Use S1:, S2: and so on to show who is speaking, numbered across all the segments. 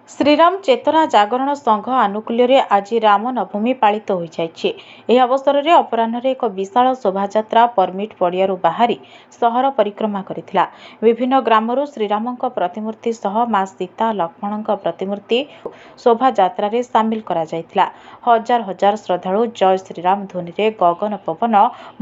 S1: ଶ୍ରୀରାମ ଚେତନା ଜାଗରଣ ସଂଘ ଆନୁକୂଲ୍ୟରେ ଆଜି ରାମ ନବମୀ ପାଳିତ ହୋଇଯାଇଛି। ଏହି ଅବସରରେ ଅପରାହ୍ନରେ ଏକ ବିଶାଳ ଶୋଭାଯାତ୍ରା ପରମିଟ୍ ପଡ଼ିଆରୁ ବାହାରି ସହର ପରିକ୍ରମା କରିଥିଲା। ବିଭିନ୍ନ ଗ୍ରାମରୁ ଶ୍ରୀରାମଙ୍କ ପ୍ରତିମୂର୍ତ୍ତି ସହ ମା ସୀତା ଲକ୍ଷ୍ମଣଙ୍କ ପ୍ରତିମୂର୍ତ୍ତି ଶୋଭାଯାତ୍ରାରେ ସାମିଲ କରାଯାଇଥିଲା। ହଜାର ହଜାର ଶ୍ରଦ୍ଧାଳୁ ଜୟ ଶ୍ରୀରାମ ଧ୍ୱନିରେ ଗଗନ ପବନ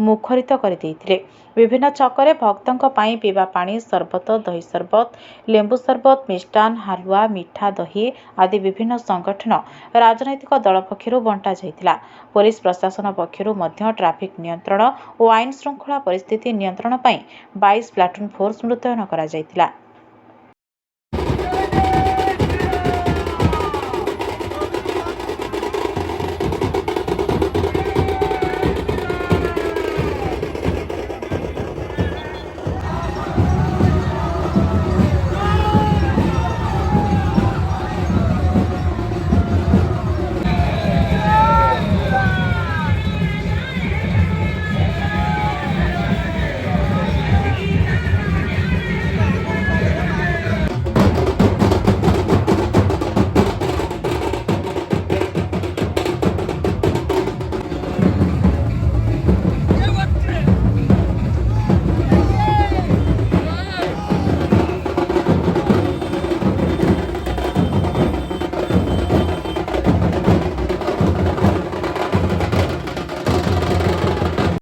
S1: ମୁଖରିତ କରିଦେଇଥିଲେ। ବିଭିନ୍ନ ଛକରେ ଭକ୍ତଙ୍କ ପାଇଁ ପିଇବା ପାଣି, ସରବତ, ଦହି ସରବତ, ଲେମ୍ବୁ ସରବତ, ମିଷ୍ଟାନ୍ନ, ହାଲୁଆ, ମିଠା ଦହି ଆଦି ବିଭିନ୍ନ ସଂଗଠନ ରାଜନୈତିକ ଦଳ ପକ୍ଷରୁ ବଣ୍ଟା ଯାଇଥିଲା। ପୋଲିସ ପ୍ରଶାସନ ପକ୍ଷରୁ ମଧ୍ୟ ଟ୍ରାଫିକ୍ ନିୟନ୍ତ୍ରଣ ଓ ଆଇନ ଶୃଙ୍ଖଳା ପରିସ୍ଥିତି ନିୟନ୍ତ୍ରଣ ପାଇଁ 22 ପ୍ଲାଟୁନ୍ ଫୋର୍ସ ମୁତୟନ କରାଯାଇଥିଲା।